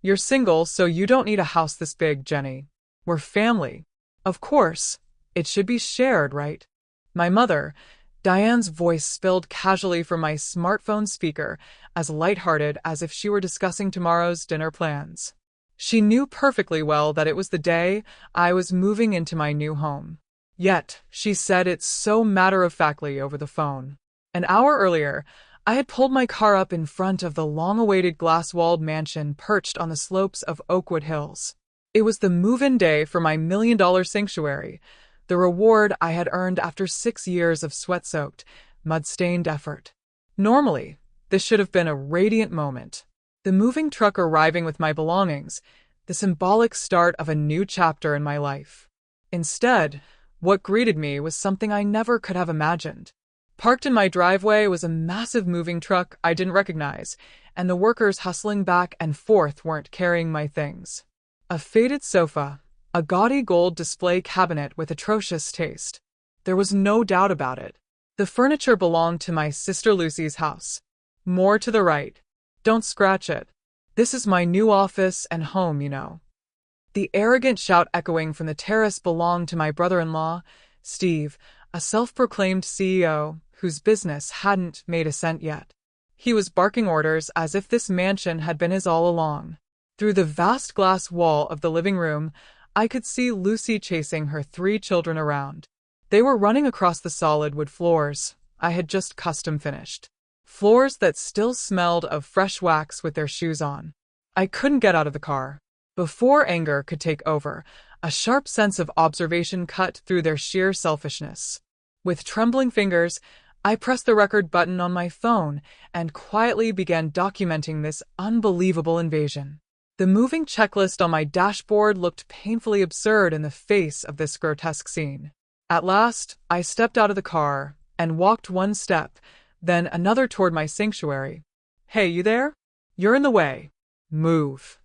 You're single, so you don't need a house this big, Jenny. We're family. Of course, it should be shared, right? My mother, Diane's voice spilled casually from my smartphone speaker, as lighthearted as if she were discussing tomorrow's dinner plans. She knew perfectly well that it was the day I was moving into my new home. Yet, she said it so matter-of-factly over the phone. An hour earlier, I had pulled my car up in front of the long-awaited glass-walled mansion perched on the slopes of Oakwood Hills. It was the move-in day for my million-dollar sanctuary, the reward I had earned after 6 years of sweat-soaked, mud-stained effort. Normally, this should have been a radiant moment. The moving truck arriving with my belongings, the symbolic start of a new chapter in my life. Instead, what greeted me was something I never could have imagined. Parked in my driveway was a massive moving truck I didn't recognize, and the workers hustling back and forth weren't carrying my things. A faded sofa, a gaudy gold display cabinet with atrocious taste. There was no doubt about it. The furniture belonged to my sister Lucy's house. More to the right. Don't scratch it. This is my new office and home, you know. The arrogant shout echoing from the terrace belonged to my brother-in-law, Steve, a self-proclaimed CEO whose business hadn't made a cent yet. He was barking orders as if this mansion had been his all along. Through the vast glass wall of the living room, I could see Lucy chasing her 3 children around. They were running across the solid wood floors I had just custom finished. Floors that still smelled of fresh wax with their shoes on. I couldn't get out of the car. Before anger could take over, a sharp sense of observation cut through their sheer selfishness. With trembling fingers, I pressed the record button on my phone and quietly began documenting this unbelievable invasion. The moving checklist on my dashboard looked painfully absurd in the face of this grotesque scene. At last, I stepped out of the car and walked one step, then another toward my sanctuary. "Hey, you there? You're in the way. Move."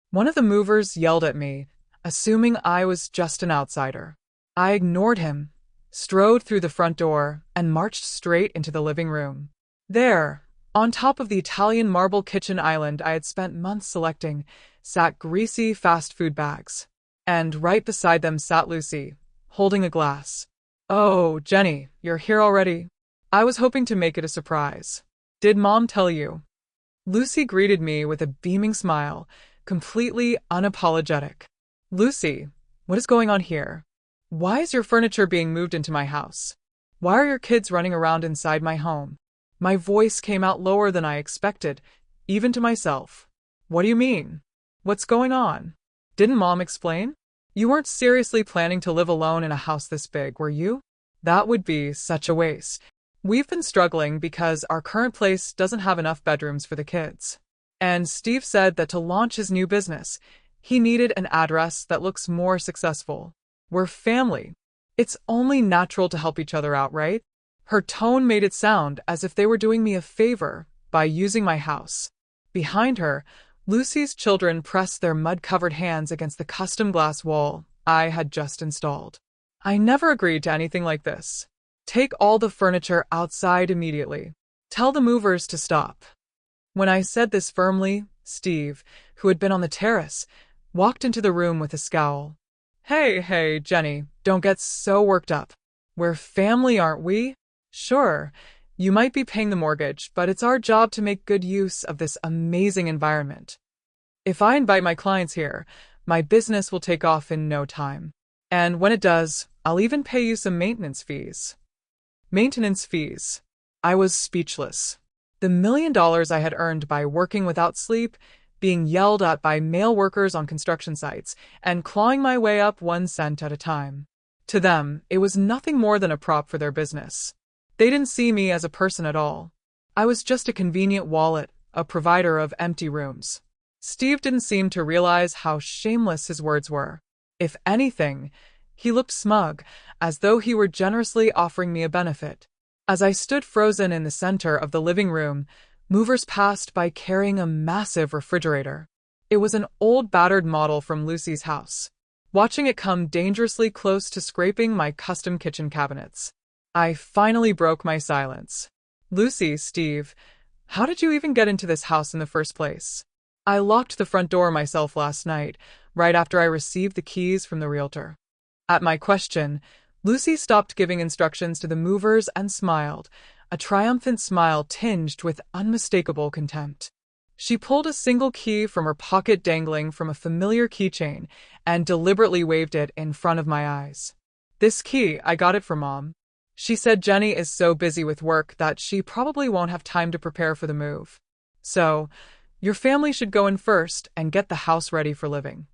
One of the movers yelled at me, assuming I was just an outsider. I ignored him, strode through the front door, and marched straight into the living room. There, on top of the Italian marble kitchen island I had spent months selecting, sat greasy fast food bags. And right beside them sat Lucy, holding a glass. "Oh, Jenny, you're here already? I was hoping to make it a surprise. Did Mom tell you?" Lucy greeted me with a beaming smile, completely unapologetic. "Lucy, what is going on here? Why is your furniture being moved into my house? Why are your kids running around inside my home?" My voice came out lower than I expected, even to myself. "What do you mean? What's going on? Didn't Mom explain? You weren't seriously planning to live alone in a house this big, were you? That would be such a waste. We've been struggling because our current place doesn't have enough bedrooms for the kids. And Steve said that to launch his new business, he needed an address that looks more successful. We're family. It's only natural to help each other out, right?" Her tone made it sound as if they were doing me a favor by using my house. Behind her, Lucy's children pressed their mud-covered hands against the custom glass wall I had just installed. "I never agreed to anything like this. Take all the furniture outside immediately. Tell the movers to stop." When I said this firmly, Steve, who had been on the terrace, walked into the room with a scowl. Hey, Jenny, don't get so worked up. We're family, aren't we? Sure, you might be paying the mortgage, but it's our job to make good use of this amazing environment. If I invite my clients here, my business will take off in no time. And when it does, I'll even pay you some maintenance fees. Maintenance fees. I was speechless. The $1 million I had earned by working without sleep, being yelled at by male workers on construction sites, and clawing my way up 1 cent at a time. To them, it was nothing more than a prop for their business. They didn't see me as a person at all. I was just a convenient wallet, a provider of empty rooms. Steve didn't seem to realize how shameless his words were. If anything, he looked smug, as though he were generously offering me a benefit. As I stood frozen in the center of the living room, movers passed by carrying a massive refrigerator. It was an old battered model from Lucy's house. Watching it come dangerously close to scraping my custom kitchen cabinets, I finally broke my silence. "Lucy, Steve, how did you even get into this house in the first place?" I locked the front door myself last night, right after I received the keys from the realtor. At my question, Lucy stopped giving instructions to the movers and smiled, a triumphant smile tinged with unmistakable contempt. She pulled a single key from her pocket dangling from a familiar keychain and deliberately waved it in front of my eyes. "This key, I got it from Mom. She said Jenny is so busy with work that she probably won't have time to prepare for the move. So, your family should go in first and get the house ready for living."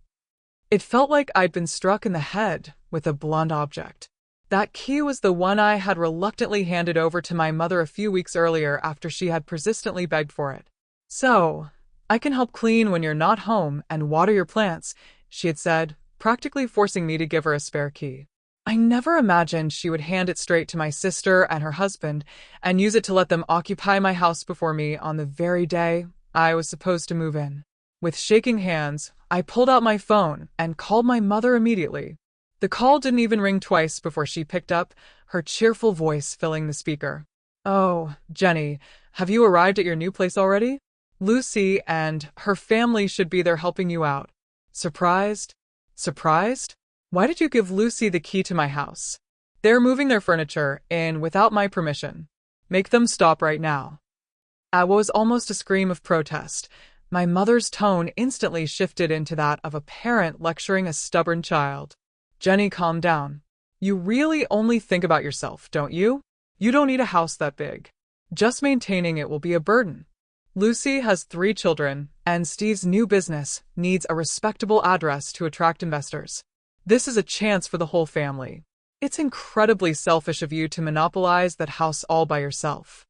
It felt like I'd been struck in the head with a blunt object. That key was the one I had reluctantly handed over to my mother a few weeks earlier after she had persistently begged for it. "So, I can help clean when you're not home and water your plants," she had said, practically forcing me to give her a spare key. I never imagined she would hand it straight to my sister and her husband and use it to let them occupy my house before me on the very day I was supposed to move in. With shaking hands, I pulled out my phone and called my mother immediately. The call didn't even ring twice before she picked up, her cheerful voice filling the speaker. "Oh, Jenny, have you arrived at your new place already? Lucy and her family should be there helping you out." "Surprised? Surprised? Why did you give Lucy the key to my house? They're moving their furniture in without my permission. Make them stop right now." At what was almost a scream of protest, my mother's tone instantly shifted into that of a parent lecturing a stubborn child. "Jenny, calm down. You really only think about yourself, don't you? You don't need a house that big. Just maintaining it will be a burden. Lucy has 3 children, and Steve's new business needs a respectable address to attract investors. This is a chance for the whole family. It's incredibly selfish of you to monopolize that house all by yourself.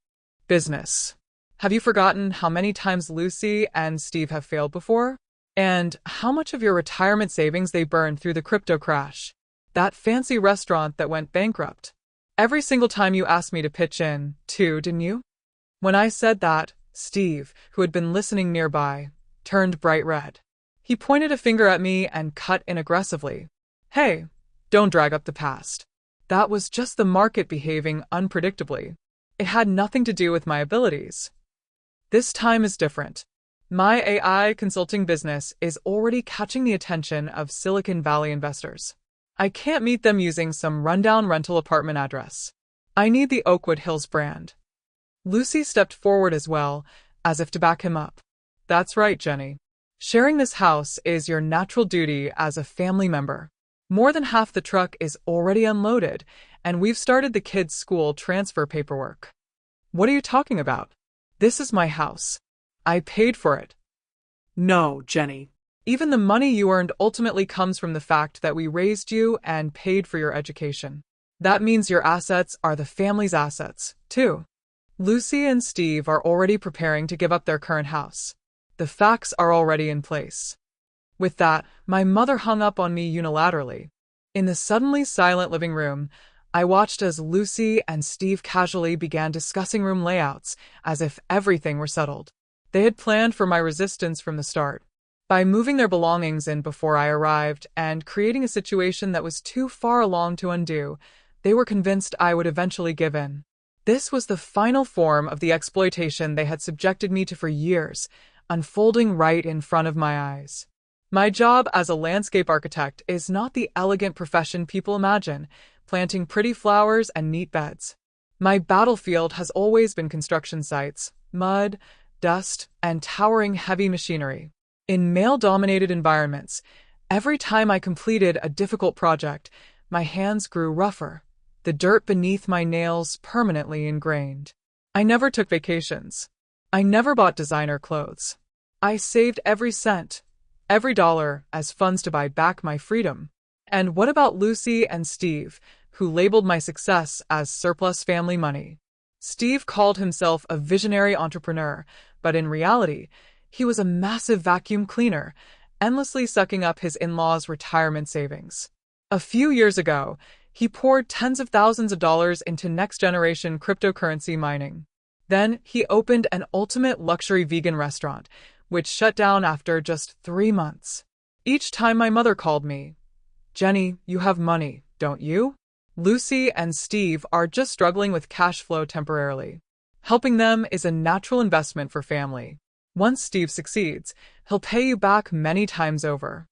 Business. Have you forgotten how many times Lucy and Steve have failed before? And how much of your retirement savings they burned through the crypto crash? That fancy restaurant that went bankrupt? Every single time you asked me to pitch in, too, didn't you?" When I said that, Steve, who had been listening nearby, turned bright red. He pointed a finger at me and cut in aggressively. "Hey, don't drag up the past. That was just the market behaving unpredictably. It had nothing to do with my abilities. This time is different. My AI consulting business is already catching the attention of Silicon Valley investors. I can't meet them using some rundown rental apartment address. I need the Oakwood Hills brand." Lucy stepped forward as well, as if to back him up. "That's right, Jenny. Sharing this house is your natural duty as a family member. More than half the truck is already unloaded, and we've started the kids' school transfer paperwork." "What are you talking about? This is my house. I paid for it." "No, Jenny. Even the money you earned ultimately comes from the fact that we raised you and paid for your education. That means your assets are the family's assets, too. Lucy and Steve are already preparing to give up their current house. The facts are already in place." With that, my mother hung up on me unilaterally. In the suddenly silent living room, I watched as Lucy and Steve casually began discussing room layouts as if everything were settled. They had planned for my resistance from the start. By moving their belongings in before I arrived and creating a situation that was too far along to undo, they were convinced I would eventually give in. This was the final form of the exploitation they had subjected me to for years, unfolding right in front of my eyes. My job as a landscape architect is not the elegant profession people imagine, planting pretty flowers and neat beds. My battlefield has always been construction sites, mud, dust, and towering heavy machinery. In male-dominated environments, every time I completed a difficult project, my hands grew rougher, the dirt beneath my nails permanently ingrained. I never took vacations. I never bought designer clothes. I saved every cent, every dollar, as funds to buy back my freedom. And what about Lucy and Steve, who labeled my success as surplus family money? Steve called himself a visionary entrepreneur, but in reality, he was a massive vacuum cleaner, endlessly sucking up his in-laws' retirement savings. A few years ago, he poured tens of thousands of dollars into next-generation cryptocurrency mining. Then he opened an ultimate luxury vegan restaurant, which shut down after just 3 months. Each time my mother called me, "Jenny, you have money, don't you? Lucy and Steve are just struggling with cash flow temporarily. Helping them is a natural investment for family. Once Steve succeeds, he'll pay you back many times over.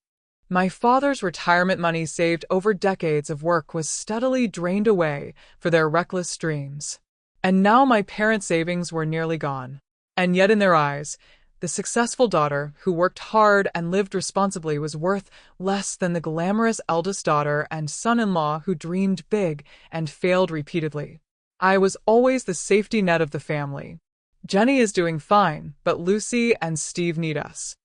My father's retirement money saved over decades of work was steadily drained away for their reckless dreams. And now my parents' savings were nearly gone. And yet in their eyes, the successful daughter who worked hard and lived responsibly was worth less than the glamorous eldest daughter and son-in-law who dreamed big and failed repeatedly. I was always the safety net of the family. Jenny is doing fine, but Lucy and Steve need us.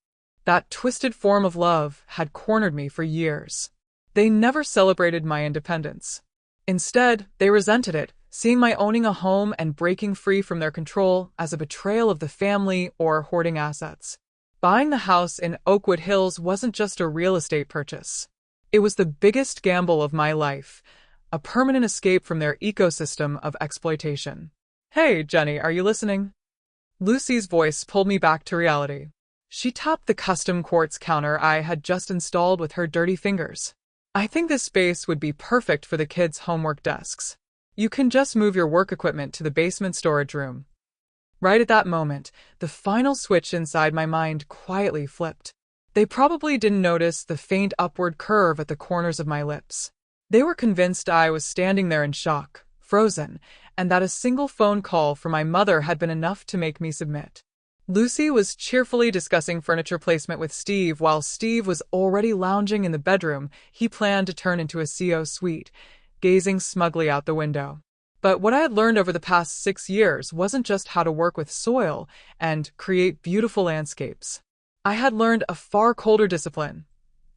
That twisted form of love had cornered me for years. They never celebrated my independence. Instead, they resented it, seeing my owning a home and breaking free from their control as a betrayal of the family or hoarding assets. Buying the house in Oakwood Hills wasn't just a real estate purchase. It was the biggest gamble of my life, a permanent escape from their ecosystem of exploitation. Hey, Jenny, are you listening? Lucy's voice pulled me back to reality. She tapped the custom quartz counter I had just installed with her dirty fingers. I think this space would be perfect for the kids' homework desks. You can just move your work equipment to the basement storage room. Right at that moment, the final switch inside my mind quietly flipped. They probably didn't notice the faint upward curve at the corners of my lips. They were convinced I was standing there in shock, frozen, and that a single phone call from my mother had been enough to make me submit. Lucy was cheerfully discussing furniture placement with Steve while Steve was already lounging in the bedroom he planned to turn into a CO suite, gazing smugly out the window. But what I had learned over the past 6 years wasn't just how to work with soil and create beautiful landscapes. I had learned a far colder discipline.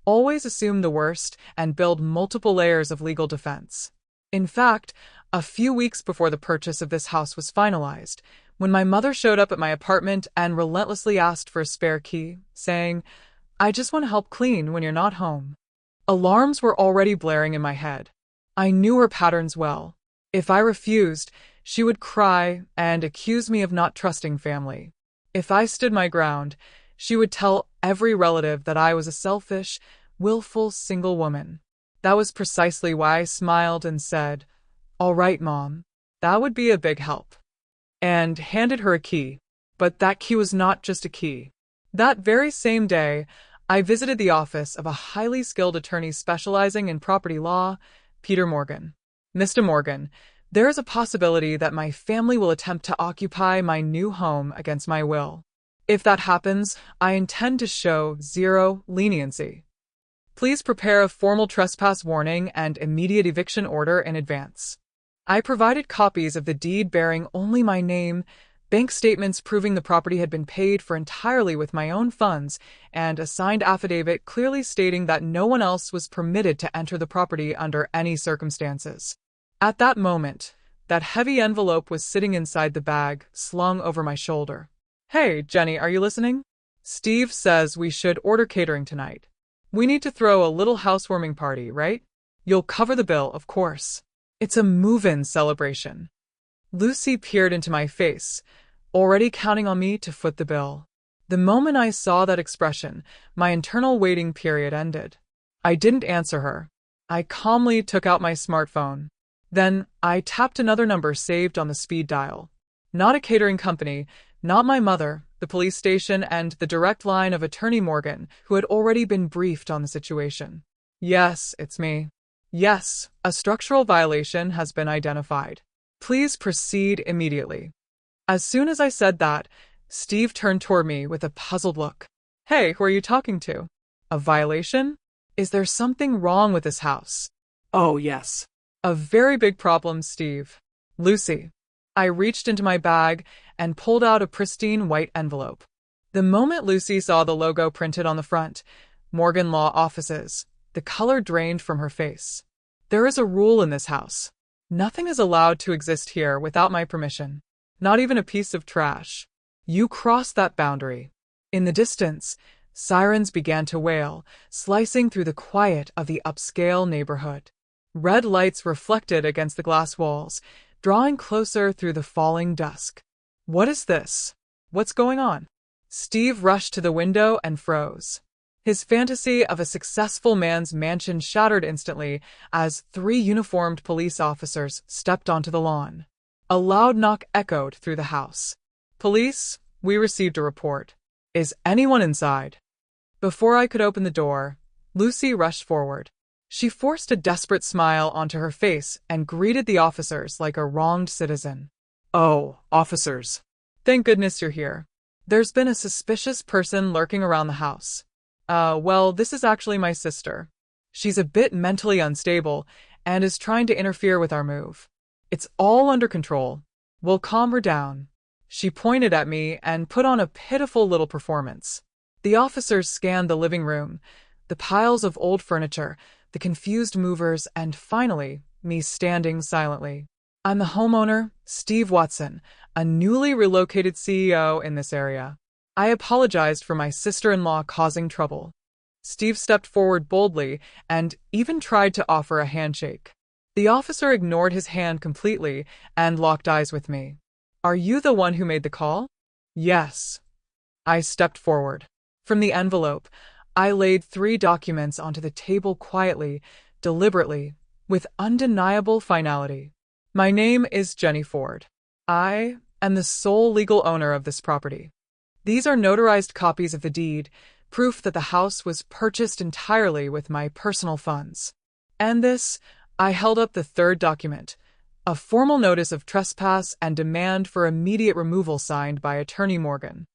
Always assume the worst and build multiple layers of legal defense. In fact, a few weeks before the purchase of this house was finalized, when my mother showed up at my apartment and relentlessly asked for a spare key, saying, "I just want to help clean when you're not home." Alarms were already blaring in my head. I knew her patterns well. If I refused, she would cry and accuse me of not trusting family. If I stood my ground, she would tell every relative that I was a selfish, willful single woman. That was precisely why I smiled and said, "All right, Mom, that would be a big help," and handed her a key. But that key was not just a key. That very same day, I visited the office of a highly skilled attorney specializing in property law, Peter Morgan. "Mr. Morgan, there is a possibility that my family will attempt to occupy my new home against my will. If that happens, I intend to show zero leniency. Please prepare a formal trespass warning and immediate eviction order in advance." I provided copies of the deed bearing only my name, bank statements proving the property had been paid for entirely with my own funds, and a signed affidavit clearly stating that no one else was permitted to enter the property under any circumstances. At that moment, that heavy envelope was sitting inside the bag, slung over my shoulder. "Hey, Jenny, are you listening? Steve says we should order catering tonight. We need to throw a little housewarming party, right? You'll cover the bill, of course. It's a move-in celebration." Lucy peered into my face, already counting on me to foot the bill. The moment I saw that expression, my internal waiting period ended. I didn't answer her. I calmly took out my smartphone. Then I tapped another number saved on the speed dial. Not a catering company, not my mother, the police station, and the direct line of Attorney Morgan, who had already been briefed on the situation. "Yes, it's me. Yes, a structural violation has been identified. Please proceed immediately." As soon as I said that, Steve turned toward me with a puzzled look. "Hey, who are you talking to? A violation? Is there something wrong with this house?" "Oh, yes. A very big problem, Steve." "Lucy." I reached into my bag and pulled out a pristine white envelope. The moment Lucy saw the logo printed on the front, Morgan Law Offices, the color drained from her face. "There is a rule in this house. Nothing is allowed to exist here without my permission. Not even a piece of trash. You crossed that boundary." In the distance, sirens began to wail, slicing through the quiet of the upscale neighborhood. Red lights reflected against the glass walls, drawing closer through the falling dusk. "What is this? What's going on?" Steve rushed to the window and froze. His fantasy of a successful man's mansion shattered instantly as 3 uniformed police officers stepped onto the lawn. A loud knock echoed through the house. "Police, we received a report. Is anyone inside? Before I could open the door, Lucy rushed forward. She forced a desperate smile onto her face and greeted the officers like a wronged citizen. Oh, officers. Thank goodness you're here. There's been a suspicious person lurking around the house. Well, this is actually my sister. She's a bit mentally unstable and is trying to interfere with our move. It's all under control. We'll calm her down. She pointed at me and put on a pitiful little performance. The officers scanned the living room, the piles of old furniture, the confused movers, and finally, me standing silently. I'm the homeowner, Steve Watson, a newly relocated CEO in this area. I apologized for my sister-in-law causing trouble. Steve stepped forward boldly and even tried to offer a handshake. The officer ignored his hand completely and locked eyes with me. Are you the one who made the call? Yes. I stepped forward. From the envelope, I laid 3 documents onto the table quietly, deliberately, with undeniable finality. My name is Jenny Ford. I am the sole legal owner of this property. These are notarized copies of the deed, proof that the house was purchased entirely with my personal funds. And this, I held up the 3rd document, a formal notice of trespass and demand for immediate removal signed by Attorney Morgan.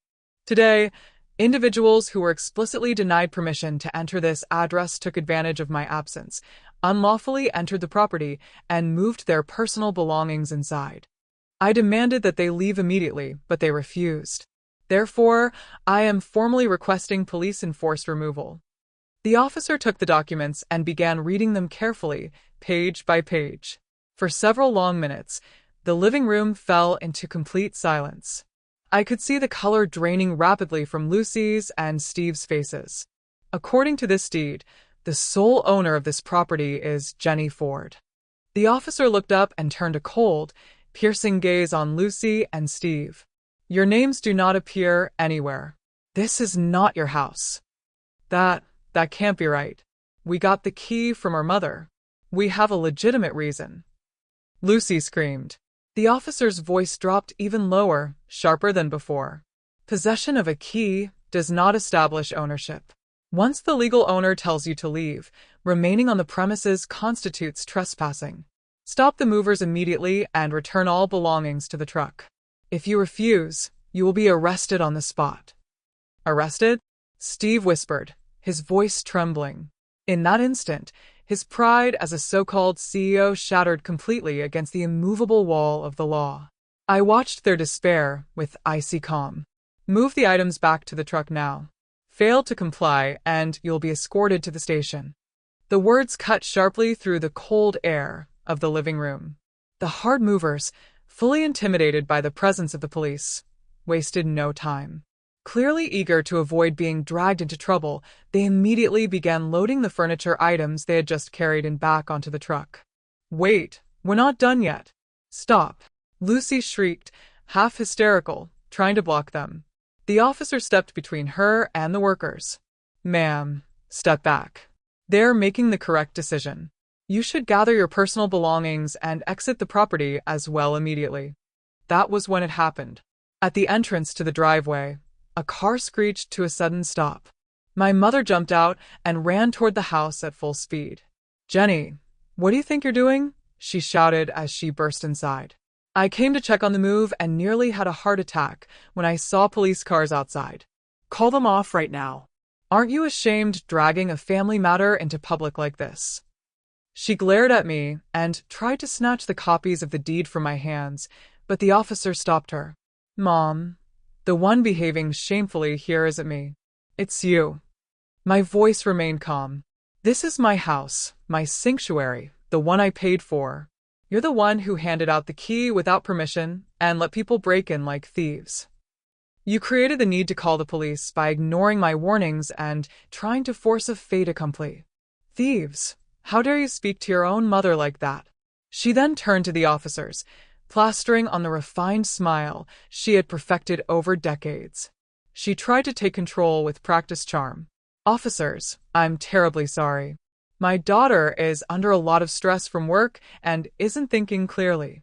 Today, individuals who were explicitly denied permission to enter this address took advantage of my absence, unlawfully entered the property, and moved their personal belongings inside. I demanded that they leave immediately, but they refused. Therefore, I am formally requesting police-enforced removal. The officer took the documents and began reading them carefully, page by page. For several long minutes, the living room fell into complete silence. I could see the color draining rapidly from Lucy's and Steve's faces. According to this deed, the sole owner of this property is Jenny Ford. The officer looked up and turned a cold, piercing gaze on Lucy and Steve. Your names do not appear anywhere. This is not your house. That can't be right. We got the key from our mother. We have a legitimate reason. Lucy screamed. The officer's voice dropped even lower, sharper than before. Possession of a key does not establish ownership. Once the legal owner tells you to leave, remaining on the premises constitutes trespassing. Stop the movers immediately and return all belongings to the truck. If you refuse, you will be arrested on the spot. Arrested? Steve whispered, his voice trembling. In that instant, his pride as a so-called CEO shattered completely against the immovable wall of the law. I watched their despair with icy calm. Move the items back to the truck now. Fail to comply, and you'll be escorted to the station. The words cut sharply through the cold air of the living room. The hard movers, fully intimidated by the presence of the police, wasted no time. Clearly eager to avoid being dragged into trouble, they immediately began loading the furniture items they had just carried in back onto the truck. Wait, we're not done yet. Stop. Lucy shrieked, half hysterical, trying to block them. The officer stepped between her and the workers. Ma'am, step back. They're making the correct decision. You should gather your personal belongings and exit the property as well immediately. That was when it happened. At the entrance to the driveway, a car screeched to a sudden stop. My mother jumped out and ran toward the house at full speed. Jenny, what do you think you're doing? She shouted as she burst inside. I came to check on the move and nearly had a heart attack when I saw police cars outside. Call them off right now. Aren't you ashamed dragging a family matter into public like this? She glared at me and tried to snatch the copies of the deed from my hands, but the officer stopped her. Mom, the one behaving shamefully here isn't me. It's you. My voice remained calm. This is my house, my sanctuary, the one I paid for. You're the one who handed out the key without permission and let people break in like thieves. You created the need to call the police by ignoring my warnings and trying to force a fait accompli. Thieves. How dare you speak to your own mother like that? She then turned to the officers, plastering on the refined smile she had perfected over decades. She tried to take control with practiced charm. Officers, I'm terribly sorry. My daughter is under a lot of stress from work and isn't thinking clearly.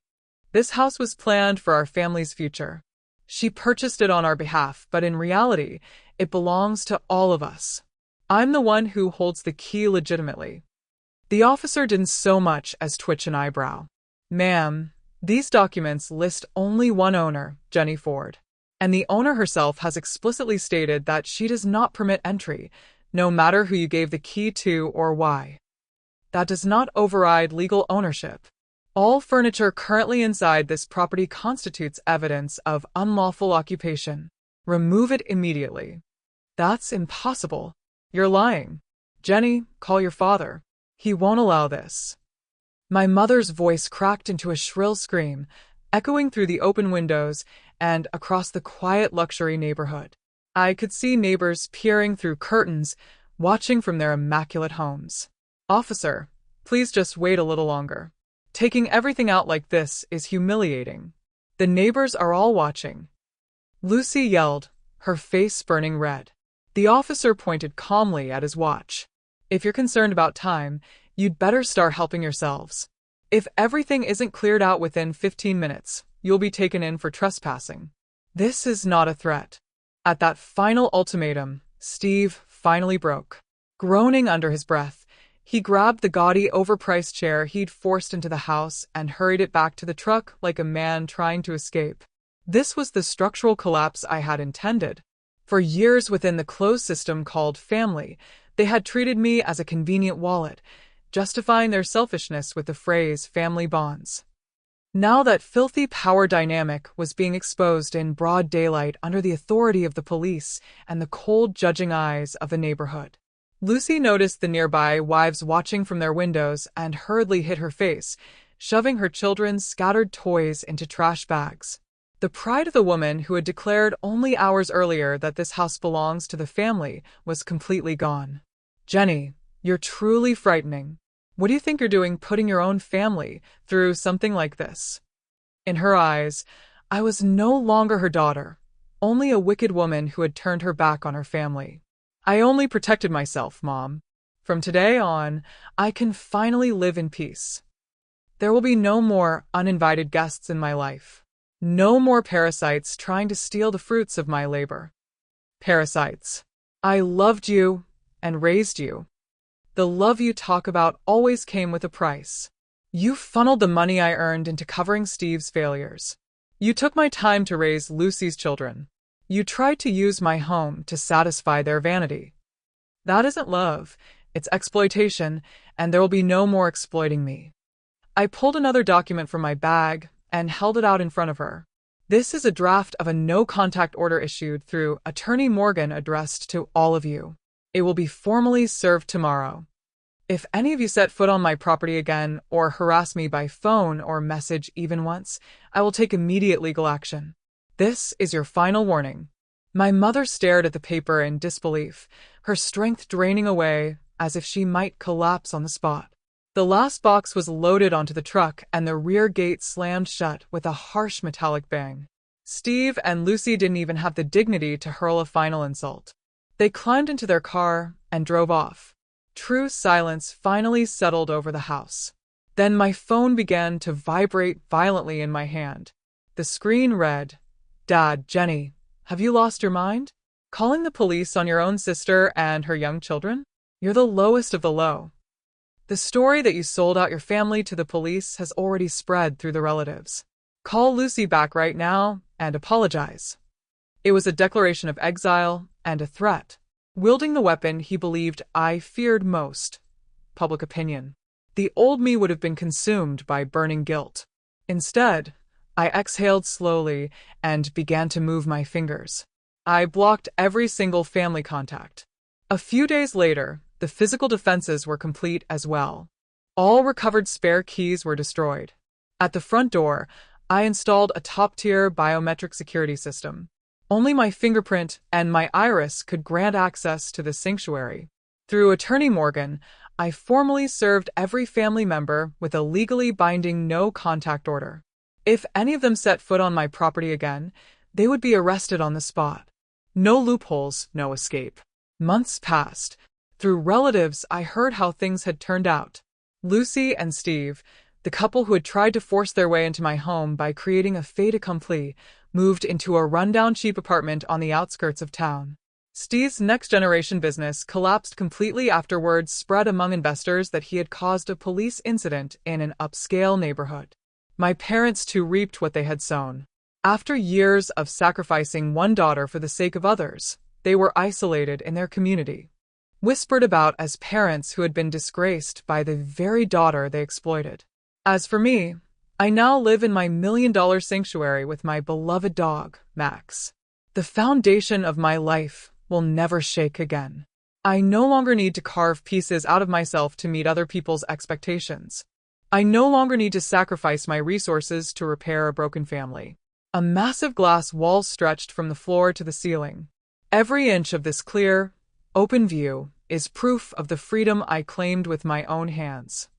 This house was planned for our family's future. She purchased it on our behalf, but in reality, It belongs to all of us. I'm the one who holds the key legitimately." The officer didn't so much as twitch an eyebrow. "Ma'am, these documents list only one owner, Jenny Ford. And the owner herself has explicitly stated that she does not permit entry, no matter who you gave the key to or why. That does not override legal ownership. All furniture currently inside this property constitutes evidence of unlawful occupation. Remove it immediately." "That's impossible. You're lying. Jenny, call your father. He won't allow this." My mother's voice cracked into a shrill scream, echoing through the open windows and across the quiet luxury neighborhood. I could see neighbors peering through curtains, watching from their immaculate homes. "Officer, please just wait a little longer. Taking everything out like this is humiliating. The neighbors are all watching." Lucy yelled, her face burning red. The officer pointed calmly at his watch. "If you're concerned about time, you'd better start helping yourselves. If everything isn't cleared out within 15 minutes, you'll be taken in for trespassing." This is not a threat. At that final ultimatum, Steve finally broke. Groaning under his breath, he grabbed the gaudy, overpriced chair he'd forced into the house and hurried it back to the truck like a man trying to escape. This was the structural collapse I had intended. For years within the closed system called family, they had treated me as a convenient wallet, justifying their selfishness with the phrase family bonds. Now that filthy power dynamic was being exposed in broad daylight under the authority of the police and the cold, judging eyes of the neighborhood. Lucy noticed the nearby wives watching from their windows and hurriedly hid her face, shoving her children's scattered toys into trash bags. The pride of the woman who had declared only hours earlier that this house belongs to the family was completely gone. "Jenny, you're truly frightening. What do you think you're doing putting your own family through something like this?" In her eyes, I was no longer her daughter, only a wicked woman who had turned her back on her family. "I only protected myself, Mom. From today on, I can finally live in peace. There will be no more uninvited guests in my life. No more parasites trying to steal the fruits of my labor. Parasites. I loved you and raised you. The love you talk about always came with a price. You funneled the money I earned into covering Steve's failures. You took my time to raise Lucy's children. You tried to use my home to satisfy their vanity. That isn't love, it's exploitation, and there will be no more exploiting me." I pulled another document from my bag and held it out in front of her. "This is a draft of a no-contact order issued through Attorney Morgan addressed to all of you. It will be formally served tomorrow. If any of you set foot on my property again or harass me by phone or message even once, I will take immediate legal action. This is your final warning." My mother stared at the paper in disbelief, her strength draining away as if she might collapse on the spot. The last box was loaded onto the truck and the rear gate slammed shut with a harsh metallic bang. Steve and Lucy didn't even have the dignity to hurl a final insult. They climbed into their car and drove off. True silence finally settled over the house. Then my phone began to vibrate violently in my hand. The screen read, "Dad, Jenny, have you lost your mind? Calling the police on your own sister and her young children? You're the lowest of the low. The story that you sold out your family to the police has already spread through the relatives. Call Lucy back right now and apologize." It was a declaration of exile and a threat, wielding the weapon he believed I feared most, public opinion. The old me would have been consumed by burning guilt. Instead, I exhaled slowly and began to move my fingers. I blocked every single family contact. A few days later, the physical defenses were complete as well. All recovered spare keys were destroyed. At the front door, I installed a top-tier biometric security system. Only my fingerprint and my iris could grant access to the sanctuary. Through Attorney Morgan, I formally served every family member with a legally binding no-contact order. If any of them set foot on my property again, they would be arrested on the spot. No loopholes, no escape. Months passed. Through relatives, I heard how things had turned out. Lucy and Steve, the couple who had tried to force their way into my home by creating a fait accompli, moved into a rundown cheap apartment on the outskirts of town. Steve's next-generation business collapsed completely after word spread among investors that he had caused a police incident in an upscale neighborhood. My parents too reaped what they had sown. After years of sacrificing one daughter for the sake of others, they were isolated in their community, whispered about as parents who had been disgraced by the very daughter they exploited. As for me, I now live in my million-dollar sanctuary with my beloved dog, Max. The foundation of my life will never shake again. I no longer need to carve pieces out of myself to meet other people's expectations. I no longer need to sacrifice my resources to repair a broken family. A massive glass wall stretched from the floor to the ceiling. Every inch of this clear, open view is proof of the freedom I claimed with my own hands.